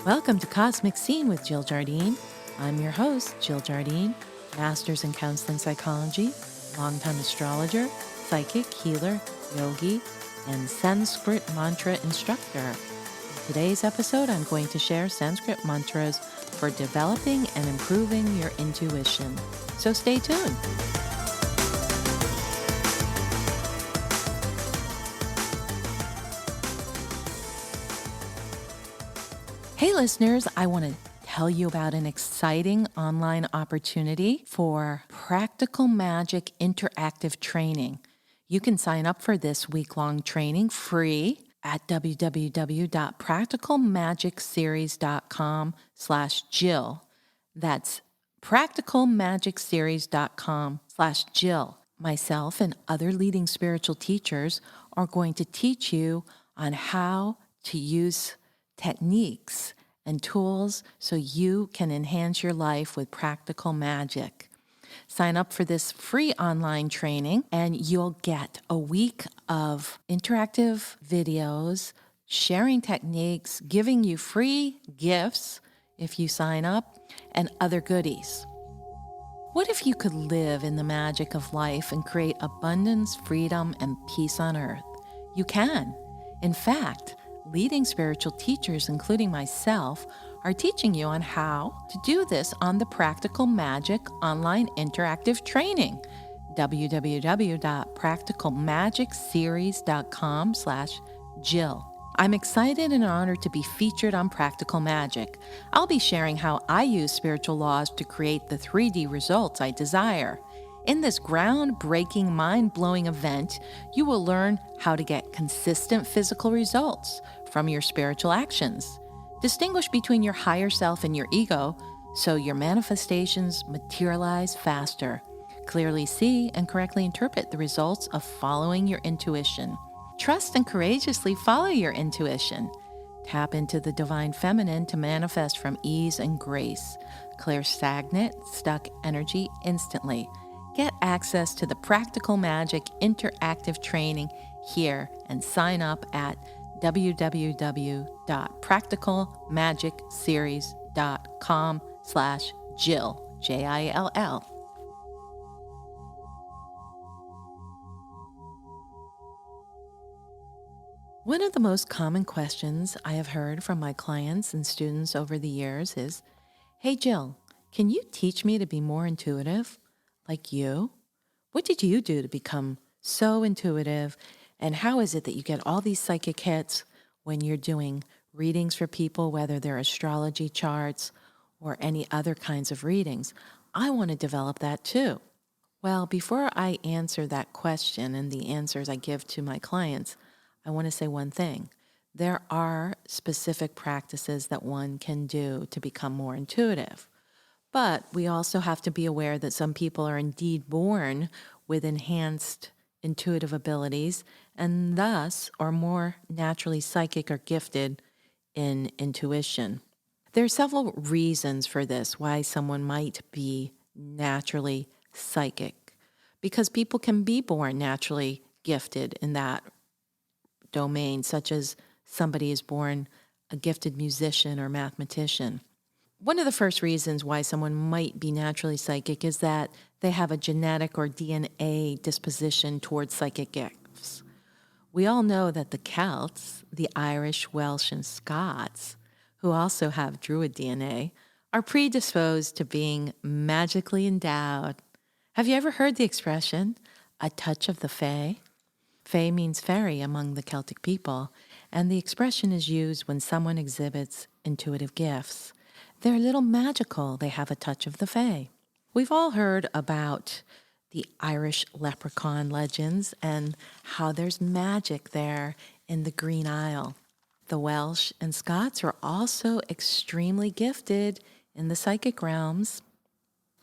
Welcome to Cosmic Scene with Jill Jardine. I'm your host, Jill Jardine, Master's in Counseling Psychology, longtime astrologer, psychic, healer, yogi, and Sanskrit Mantra Instructor. In today's episode, I'm going to share Sanskrit mantras for developing and improving your intuition. So stay tuned. Hey listeners, I want to tell you about an exciting online opportunity for Practical Magic Interactive Training. You can sign up for this week-long training free at www.practicalmagicseries.com/Jill. That's practicalmagicseries.com/Jill. Myself and other leading spiritual teachers are going to teach you on how to use techniques and tools so you can enhance your life with practical magic. Sign up for this free online training and you'll get a week of interactive videos, sharing techniques, giving you free gifts if you sign up, and other goodies. What if you could live in the magic of life and create abundance, freedom, and peace on earth? You can. In fact, leading spiritual teachers, including myself, are teaching you on how to do this on the Practical Magic online interactive training, www.practicalmagicseries.com/Jill. I'm excited and honored to be featured on Practical Magic. I'll be sharing how I use spiritual laws to create the 3D results I desire. In this groundbreaking, mind-blowing event, you will learn how to get consistent physical results from your spiritual actions. Distinguish between your higher self and your ego so your manifestations materialize faster. Clearly see and correctly interpret the results of following your intuition. Trust and courageously follow your intuition. Tap into the divine feminine to manifest from ease and grace. Clear stagnant, stuck energy instantly. Get access to the Practical Magic Interactive Training here and sign up at www.practicalmagicseries.com/Jill, Jill. One of the most common questions I have heard from my clients and students over the years is, "Hey Jill, can you teach me to be more intuitive? Like you? What did you do to become so intuitive? And how is it that you get all these psychic hits when you're doing readings for people, whether they're astrology charts or any other kinds of readings? I want to develop that too." Well, before I answer that question and the answers I give to my clients, I want to say one thing. There are specific practices that one can do to become more intuitive. But we also have to be aware that some people are indeed born with enhanced intuitive abilities and thus are more naturally psychic or gifted in intuition. There are several reasons for this, why someone might be naturally psychic, because people can be born naturally gifted in that domain, such as somebody is born a gifted musician or mathematician. One of the first reasons why someone might be naturally psychic is that they have a genetic or DNA disposition towards psychic gifts. We all know that the Celts, the Irish, Welsh, and Scots, who also have Druid DNA, are predisposed to being magically endowed. Have you ever heard the expression, "a touch of the fae"? Fae means fairy among the Celtic people, and the expression is used when someone exhibits intuitive gifts. They're a little magical. They have a touch of the fae. We've all heard about the Irish leprechaun legends and how there's magic there in the Green Isle. The Welsh and Scots are also extremely gifted in the psychic realms.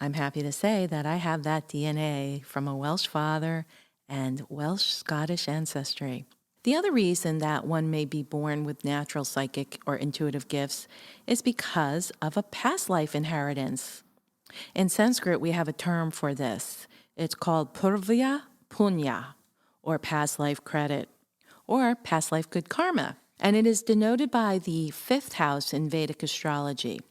I'm happy to say that I have that DNA from a Welsh father and Welsh-Scottish ancestry. The other reason that one may be born with natural psychic or intuitive gifts is because of a past life inheritance. In Sanskrit, we have a term for this. It's called Poorvapunya, or past life credit, or past life good karma. and it is denoted by the fifth house in Vedic astrology.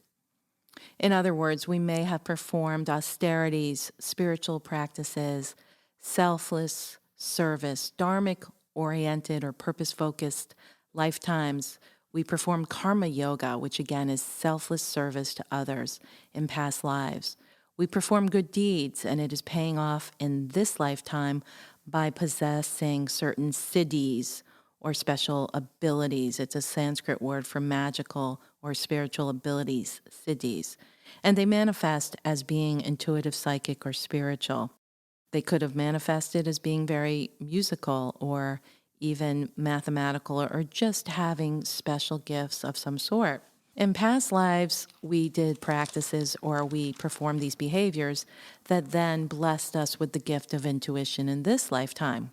In other words, we may have performed austerities, spiritual practices, selfless service, dharmic-oriented or purpose-focused lifetimes. We performed karma yoga, which again is selfless service to others in past lives. We perform good deeds, and it is paying off in this lifetime by possessing certain siddhis or special abilities. It's a Sanskrit word for magical or spiritual abilities, siddhis. And they manifest as being intuitive, psychic, or spiritual. They could have manifested as being very musical or even mathematical or just having special gifts of some sort. In past lives, we did practices or we performed these behaviors that then blessed us with the gift of intuition in this lifetime.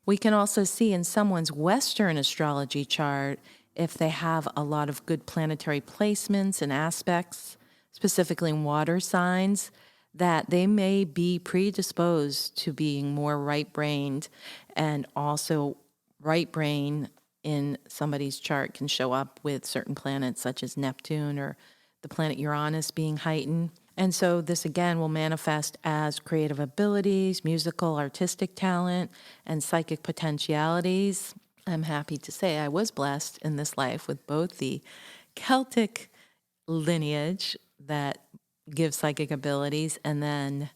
We can also see in someone's Western astrology chart if they have a lot of good planetary placements and aspects, specifically in water signs, that they may be predisposed to being more right-brained, and also right brain in somebody's chart can show up with certain planets such as Neptune or the planet Uranus being heightened. And so this again will manifest as creative abilities, musical, artistic talent, and psychic potentialities. I'm happy to say I was blessed in this life with both the Celtic lineage that gives psychic abilities and then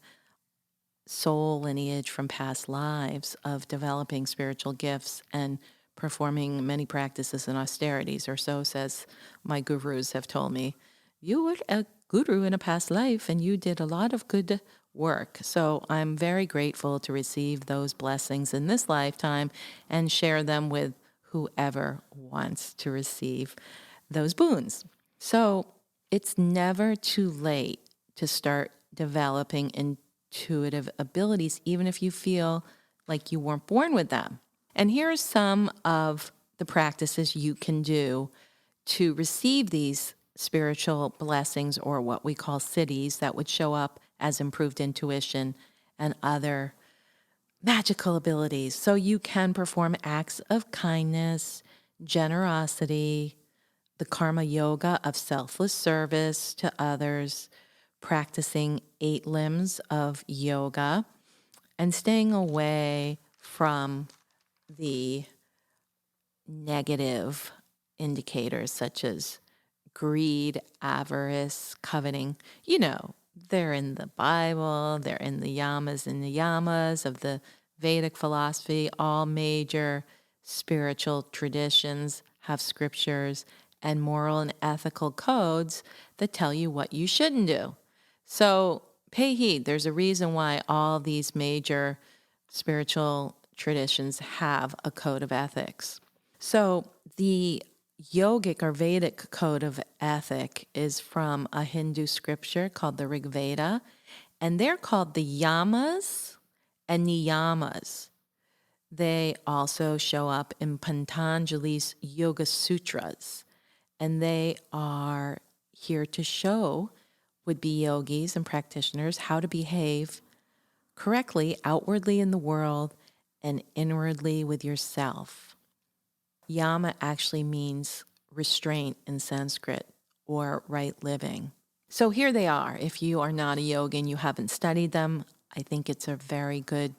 soul lineage from past lives of developing spiritual gifts and performing many practices and austerities, or so says my gurus have told me. You were a guru in a past life and you did a lot of good work. So I'm very grateful to receive those blessings in this lifetime and share them with whoever wants to receive those boons. So it's never too late to start developing intuitive abilities, even if you feel like you weren't born with them. And here are some of the practices you can do to receive these spiritual blessings, or what we call siddhis, that would show up as improved intuition and other magical abilities. So you can perform acts of kindness, generosity, the karma yoga of selfless service to others, practicing 8 limbs of yoga, and staying away from the negative indicators such as greed, avarice, coveting. You know, they're in the Bible, they're in the Yamas and Niyamas of the Vedic philosophy. All major spiritual traditions have scriptures and moral and ethical codes that tell you what you shouldn't do. So pay heed. There's a reason why all these major spiritual traditions have a code of ethics. So the yogic or Vedic code of ethic is from a Hindu scripture called the Rig Veda, and they're called the Yamas and Niyamas. They also show up in Patanjali's Yoga Sutras, and they are here to show would-be yogis and practitioners how to behave correctly outwardly in the world and inwardly with yourself. Yama actually means restraint in Sanskrit, or right living. So here they are. If you are not a yogi and you haven't studied them, I think it's a very good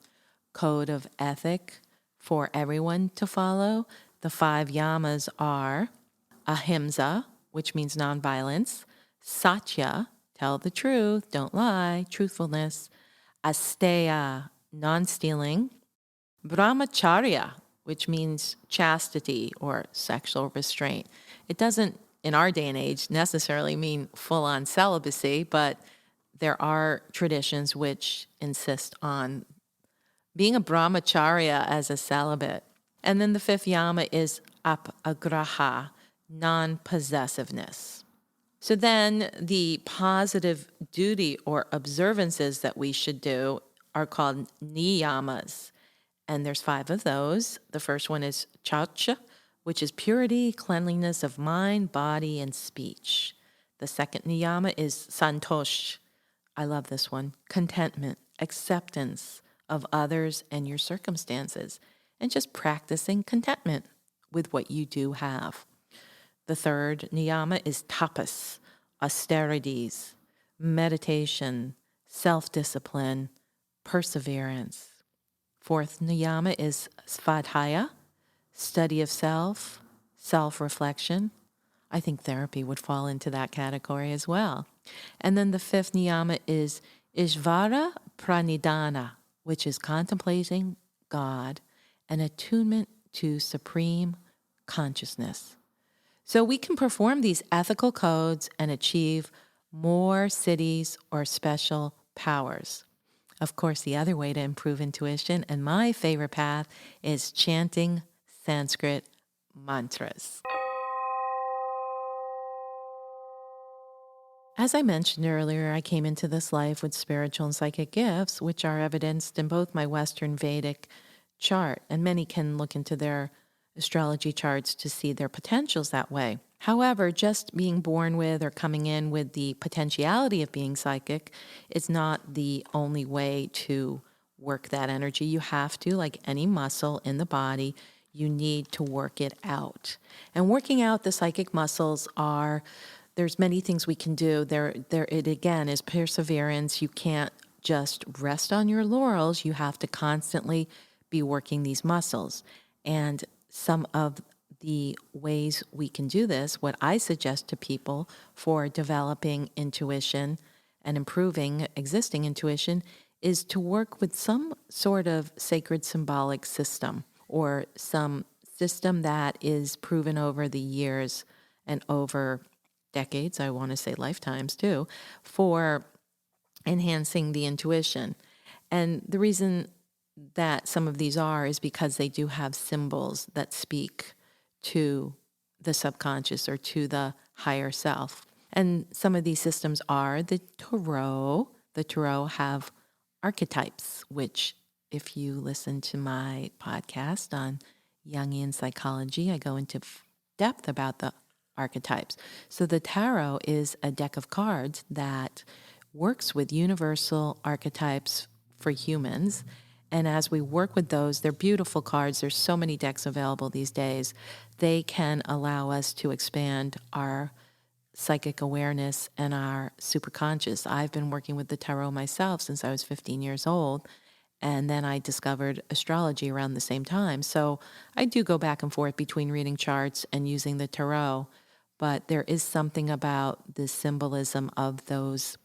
code of ethic for everyone to follow. The 5 yamas are ahimsa, which means nonviolence; satya, tell the truth, don't lie, truthfulness; asteya, non-stealing; brahmacharya, which means chastity or sexual restraint. It doesn't, in our day and age, necessarily mean full-on celibacy, but there are traditions which insist on being a brahmacharya as a celibate. And then the 5th yama is apagraha, non-possessiveness. So then the positive duty or observances that we should do are called niyamas. And there's 5 of those. The first one is chacha, which is purity, cleanliness of mind, body, and speech. The second niyama is santosh. I love this one. Contentment, acceptance of others and your circumstances, and just practicing contentment with what you do have. The third niyama is tapas, austerities, meditation, self-discipline, perseverance. Fourth niyama is svadhyaya, study of self, self-reflection. I think therapy would fall into that category as well. And then the fifth niyama is Ishvara Pranidhana, which is contemplating God and attunement to supreme consciousness. So we can perform these ethical codes and achieve more siddhis or special powers. Of course, the other way to improve intuition, and my favorite path, is chanting Sanskrit mantras. As I mentioned earlier, I came into this life with spiritual and psychic gifts, which are evidenced in both my Western Vedic chart, and many can look into their astrology charts to see their potentials that way. However, just being born with or coming in with the potentiality of being psychic is not the only way to work that energy. You have to, like any muscle in the body, you need to work it out. And working out the psychic muscles there's many things we can do. It again is perseverance. You can't just rest on your laurels. You have to constantly be working these muscles. And some of the ways we can do this, what I suggest to people for developing intuition and improving existing intuition, is to work with some sort of sacred symbolic system or some system that is proven over the years and over decades, I want to say lifetimes too, for enhancing the intuition. And the reason that some of these is because they do have symbols that speak to the subconscious or to the higher self. And some of these systems are the tarot. The tarot have archetypes, which if you listen to my podcast on Jungian psychology, I go into depth about the archetypes. So the tarot is a deck of cards that works with universal archetypes for humans. And as we work with those, they're beautiful cards. There's so many decks available these days. They can allow us to expand our psychic awareness and our superconscious. I've been working with the tarot myself since I was 15 years old. And then I discovered astrology around the same time. So I do go back and forth between reading charts and using the tarot. But there is something about the symbolism of those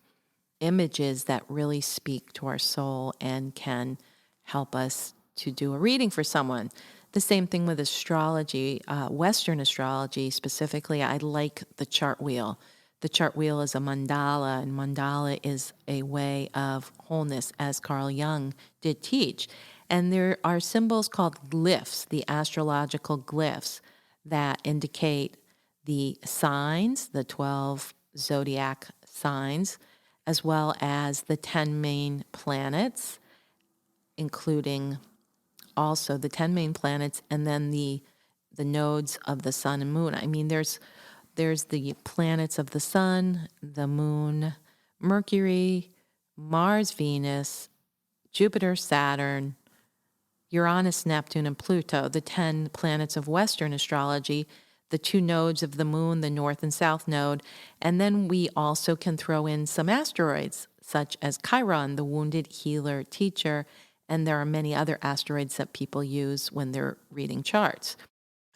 images that really speak to our soul and can help us to do a reading for someone. The same thing with astrology, Western astrology specifically. I like the chart wheel. The chart wheel is a mandala, and mandala is a way of wholeness, as Carl Jung did teach. And there are symbols called glyphs, the astrological glyphs, that indicate the signs, the 12 zodiac signs, as well as the 10 main planets, including also the 10 main planets and then the nodes of the sun and moon. I mean, there's the planets of the sun, the moon, Mercury, Mars, Venus, Jupiter, Saturn, Uranus, Neptune, and Pluto, the 10 planets of Western astrology, the 2 nodes of the moon, the north and south node. And then we also can throw in some asteroids, such as Chiron, the wounded healer teacher. And there are many other asteroids that people use when they're reading charts.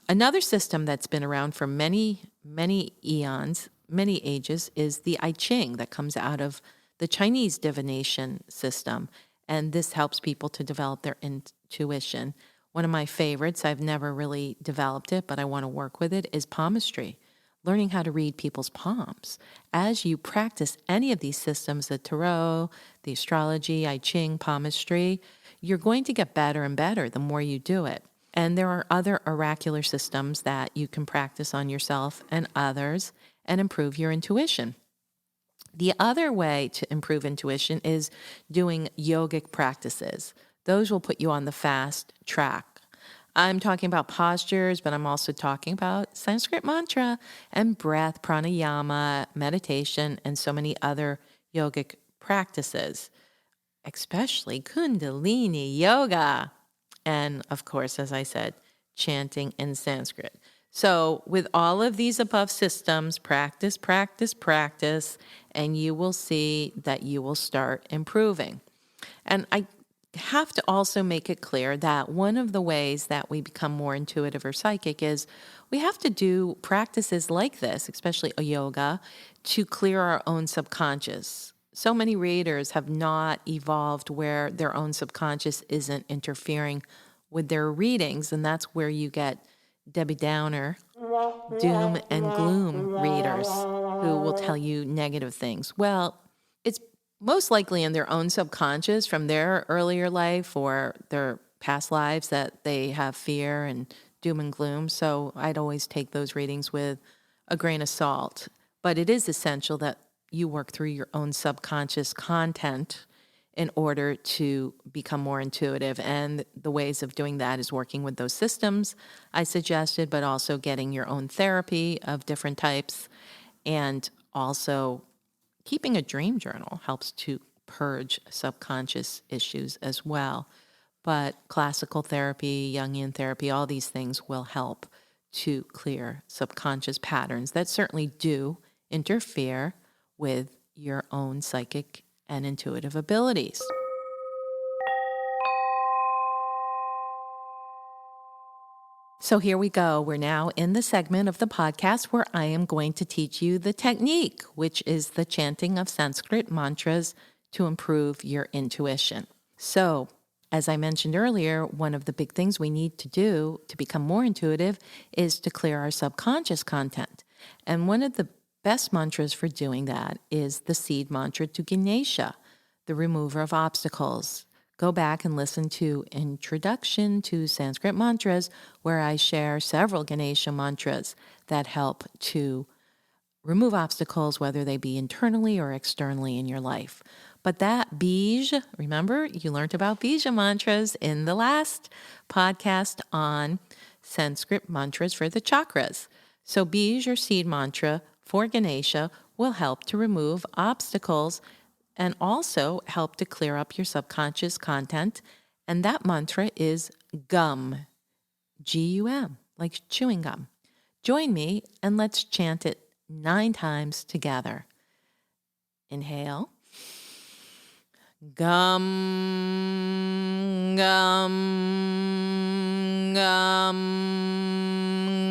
Another system that's been around for many, many eons, many ages, is the I Ching that comes out of the Chinese divination system. And this helps people to develop their intuition. One of my favorites, I've never really developed it, but I want to work with it, is palmistry, learning how to read people's palms. As you practice any of these systems, the tarot, the astrology, I Ching, palmistry, you're going to get better and better the more you do it. And there are other oracular systems that you can practice on yourself and others and improve your intuition. The other way to improve intuition is doing yogic practices. Those will put you on the fast track. I'm talking about postures, but I'm also talking about Sanskrit mantra and breath, pranayama, meditation, and so many other yogic practices, especially Kundalini yoga. And of course, as I said, chanting in Sanskrit. So with all of these above systems, practice, practice, practice, and you will see that you will start improving. And I have to also make it clear that one of the ways that we become more intuitive or psychic is we have to do practices like this, especially a yoga, to clear our own subconscious. So many readers have not evolved where their own subconscious isn't interfering with their readings, and that's where you get Debbie Downer, doom and gloom readers who will tell you negative things. Well, it's most likely in their own subconscious from their earlier life or their past lives that they have fear and doom and gloom. So I'd always take those readings with a grain of salt. But it is essential that you work through your own subconscious content in order to become more intuitive. And the ways of doing that is working with those systems I suggested, but also getting your own therapy of different types. And also keeping a dream journal helps to purge subconscious issues as well. But classical therapy, Jungian therapy, all these things will help to clear subconscious patterns that certainly do interfere with your own psychic and intuitive abilities. So here we go. We're now in the segment of the podcast where I am going to teach you the technique, which is the chanting of Sanskrit mantras to improve your intuition. So, as I mentioned earlier, one of the big things we need to do to become more intuitive is to clear our subconscious content. And one of the best mantras for doing that is the seed mantra to Ganesha, the remover of obstacles. Go back and listen to Introduction to Sanskrit Mantras, where I share several Ganesha mantras that help to remove obstacles, whether they be internally or externally in your life. But that Bij, remember, you learned about Bija mantras in the last podcast on Sanskrit mantras for the chakras. So Bij, or seed mantra for Ganesha, will help to remove obstacles and also help to clear up your subconscious content. And that mantra is gum, G-U-M, like chewing gum. Join me and let's chant it 9 times together. Inhale. Gum, gum, gum,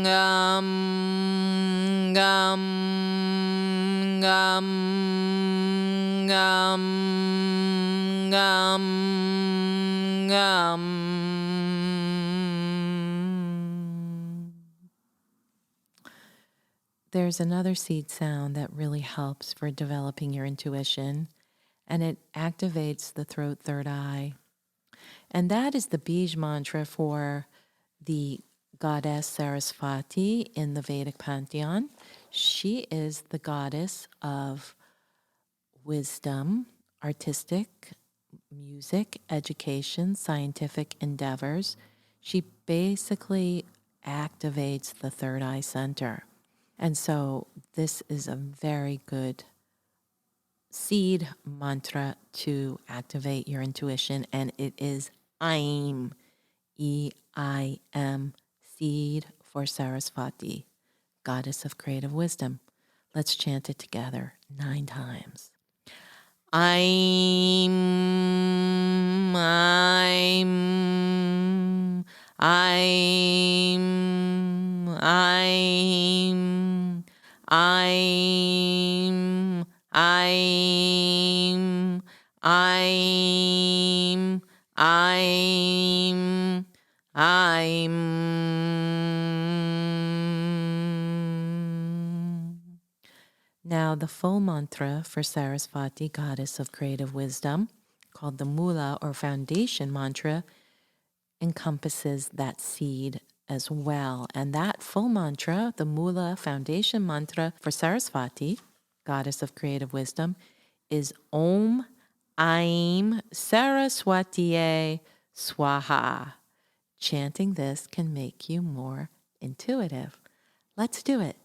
gum, gum, gum, gum, gum, gum. There's another seed sound that really helps for developing your intuition, and it activates the throat third eye. And that is the Bij mantra for the goddess Saraswati in the Vedic pantheon. She is the goddess of wisdom, artistic, music, education, scientific endeavors. She basically activates the third eye center. And so this is a very good seed mantra to activate your intuition, and it is Aim, E-I-M, seed for Saraswati, goddess of creative wisdom. Let's chant it together 9 times. I'm, I'm, I'm, I'm, I'm, I'm, I'm, I'm. Now, the full mantra for Saraswati, goddess of creative wisdom, called the Mula or foundation mantra, encompasses that seed as well. And that full mantra, the Mula foundation mantra for Saraswati, goddess of creative wisdom, is Om Aim Saraswatiye Swaha. Chanting this can make you more intuitive. Let's do it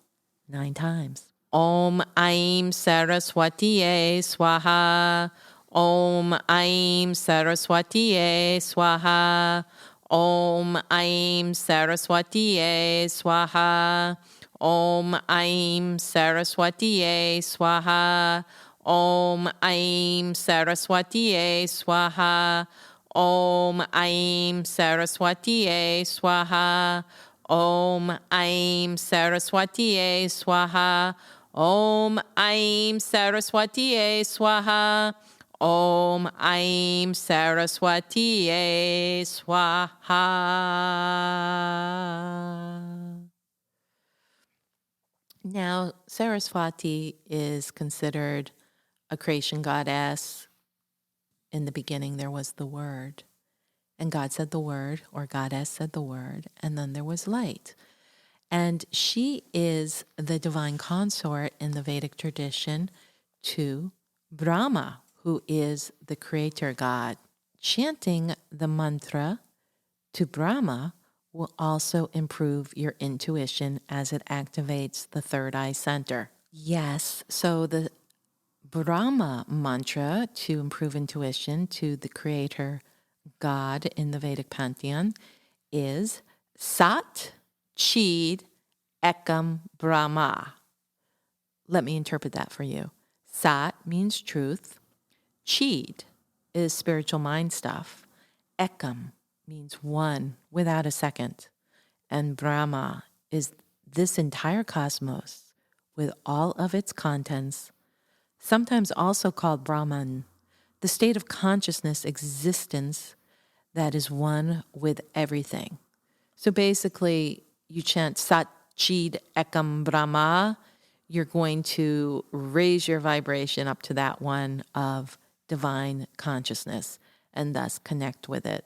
9 times. Om Aim Saraswatiye Swaha. Om Aim Saraswatiye Swaha. Om Aim Saraswatiye Swaha. Om Aim Saraswatiye Swaha. Om Aim Saraswatiye Swaha. Om Aim Saraswatiye Swaha. Om Aim Saraswatiye Swaha. Om Aim Saraswatiye Swaha. Om Aim Saraswatiye Swaha. Now, Saraswati is considered a creation goddess. In the beginning, there was the word, and God said the word, or goddess said the word, and then there was light. And she is the divine consort in the Vedic tradition to Brahma, who is the creator god. Chanting the mantra to Brahma will also improve your intuition as it activates the third eye center. Yes, so the Brahma mantra to improve intuition to the creator god in the Vedic pantheon is Sat Chid Ekam Brahma. Let me interpret that for you. Sat means truth. Chid is spiritual mind stuff. Ekam means one without a second. And Brahma is this entire cosmos with all of its contents, sometimes also called Brahman, the state of consciousness existence that is one with everything. So basically, you chant Sat Chid Ekam Brahma, you're going to raise your vibration up to that one of divine consciousness and thus connect with it.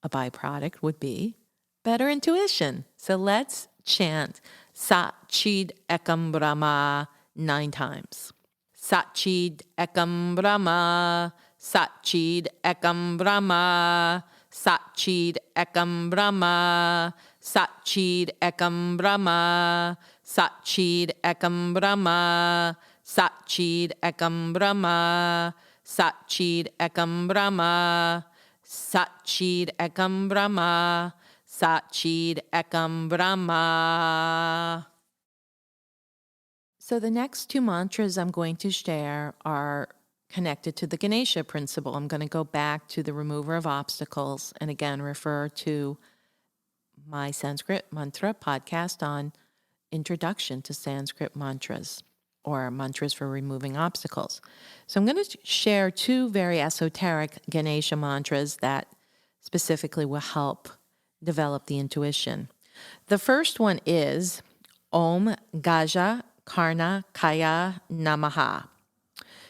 A byproduct would be better intuition. So let's chant Sat Chid Ekam Brahma 9 times. Sat Chid Ekam Brahma, Sat Chid Ekam Brahma, Sat Chid Ekam Brahma, Sat Chid Ekam Brahma, Sat Chid Ekam Brahma, Sat Chid Ekam Brahma, Sat Chid Ekam Brahma, Sat Chid Ekam Brahma, Sat Chid Ekam Brahma. So the next 2 mantras I'm going to share are connected to the Ganesha principle. I'm going to go back to the remover of obstacles and again refer to my Sanskrit Mantra podcast on introduction to Sanskrit mantras or mantras for removing obstacles. So I'm going to share 2 very esoteric Ganesha mantras that specifically will help develop the intuition. The first one is Om Gaja Karna Kaya Namaha.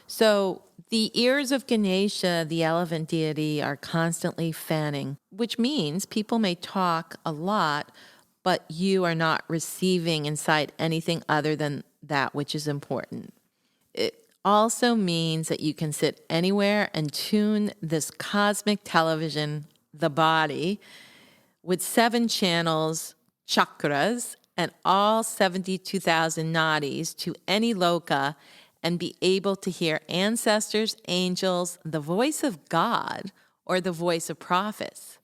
So the ears of Ganesha, the elephant deity, are constantly fanning, which means people may talk a lot, but you are not receiving inside anything other than that which is important. It also means that you can sit anywhere and tune this cosmic television, the body, with 7 channels, chakras, and all 72,000 nadis to any loka and be able to hear ancestors, angels, the voice of God, or the voice of prophets.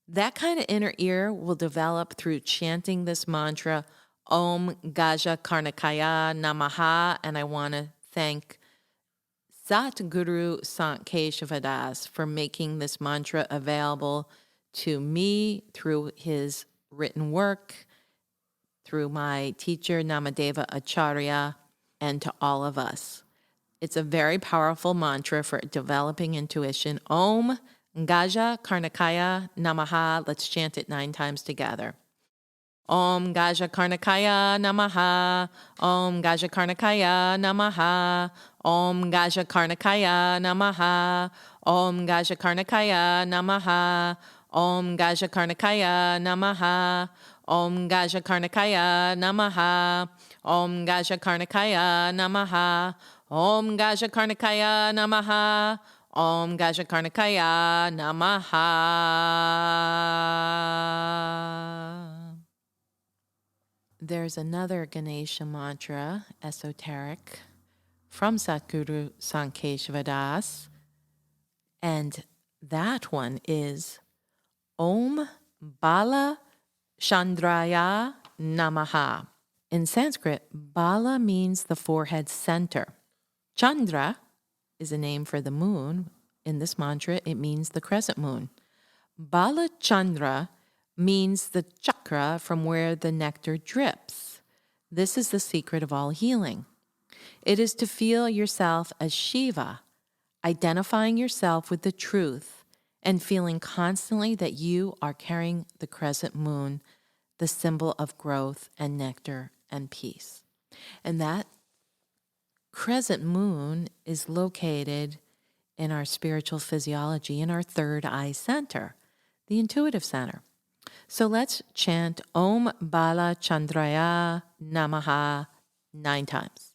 That kind of inner ear will develop through chanting this mantra, Om Gaja Karnakaya Namaha, and I want to thank Satguru Sant Keshavadas for making this mantra available to me through his written work, through my teacher Namadeva Acharya, and to all of us. It's a very powerful mantra for developing intuition. Om Gaja Karnakaya Namaha. Let's chant it 9 times together. Om Gaja Karnakaya Namaha. Om Gaja Karnakaya Namaha. Om Gaja Karnakaya Namaha. Om Gaja Karnakaya Namaha. Om Gaja Karnakaya Namaha. Om Gaja Karnakaya Namaha. Om Gaja Karnakaya Namaha. Om Gaja Karnakaya Namaha. Om Gaja Karnakaya Namaha. There's another Ganesha mantra, esoteric, from Satguru Sankeshvadas, and that one is Om Bala Chandraya Namaha. In Sanskrit, Bala means the forehead center. Chandra is a name for the moon. In this mantra, it means the crescent moon. Bala Chandra means the chakra from where the nectar drips. This is the secret of all healing. It is to feel yourself as Shiva, identifying yourself with the truth and feeling constantly that you are carrying the crescent moon, the symbol of growth and nectar and peace. And that crescent moon is located in our spiritual physiology, in our third eye center, the intuitive center. So let's chant Om Bala Chandraya Namaha 9 times.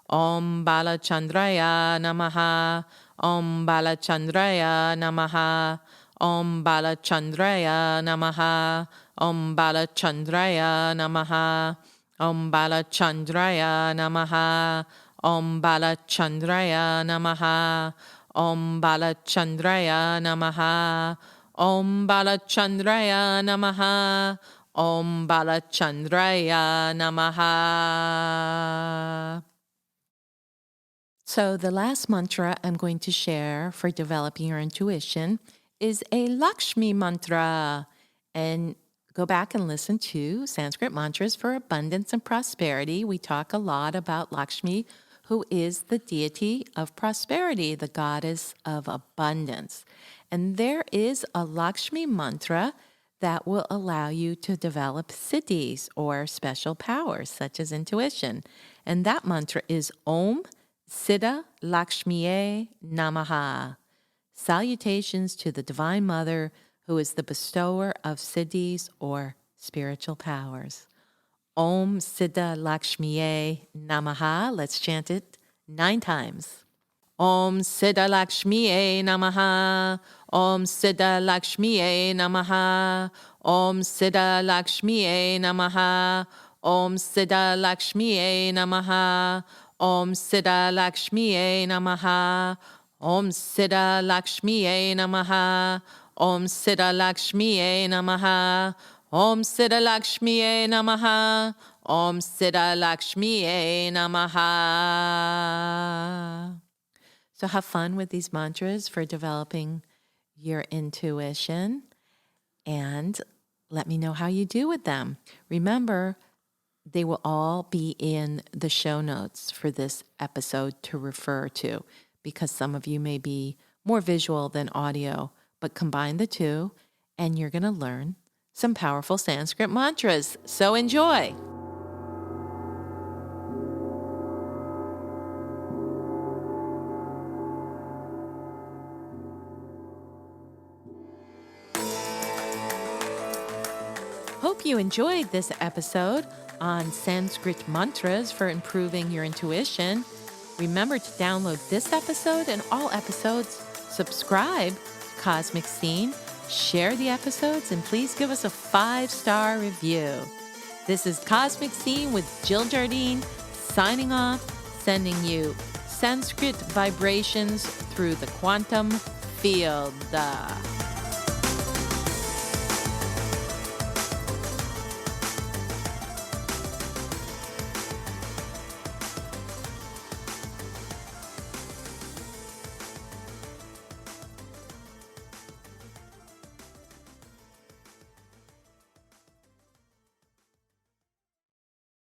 Om Bala Chandraya Namaha. Om Bala Chandraya Namaha. Om Bala Chandraya Namaha. Om Bala Chandraya Namaha. Om Bala Chandraya Namaha. Om Bala Chandraya Namaha. Om Bala Chandraya Namaha. Om Bala Chandraya Namaha. Om Bala Chandraya Namaha. So the last mantra I'm going to share for developing your intuition is a Lakshmi mantra. And go back and listen to Sanskrit Mantras for Abundance and Prosperity. We talk a lot about Lakshmi, who is the deity of prosperity, the goddess of abundance. And there is a Lakshmi mantra that will allow you to develop siddhis, or special powers, such as intuition. And that mantra is Om Siddha Lakshmiye Namaha. Salutations to the Divine Mother, who is the bestower of siddhis, or spiritual powers. Om Siddha Lakshmiye Namaha. Let's chant it 9 times. Om Siddha Lakshmiye Namaha. Om Siddha Lakshmiye Namaha. Om Siddha Lakshmiye Namaha. Om Siddha Lakshmiye Namaha. Om Siddha Lakshmiye Namaha. Om Siddha Lakshmiye Namaha. Om Siddha Lakshmiye Namaha. Om Siddha Lakshmiye Namaha. Om Siddha Lakshmiye Namaha. So have fun with these mantras for developing your intuition, and let me know how you do with them. Remember, they will all be in the show notes for this episode to refer to, because some of you may be more visual than audio, but combine the two and you're going to learn some powerful Sanskrit mantras. So enjoy! Hope you enjoyed this episode on Sanskrit Mantras for improving your intuition. Remember to download this episode and all episodes, subscribe to Cosmic Scene, share the episodes, and please give us a 5-star review. This is Cosmic Scene with Jill Jardine, signing off, sending you Sanskrit vibrations through the quantum field.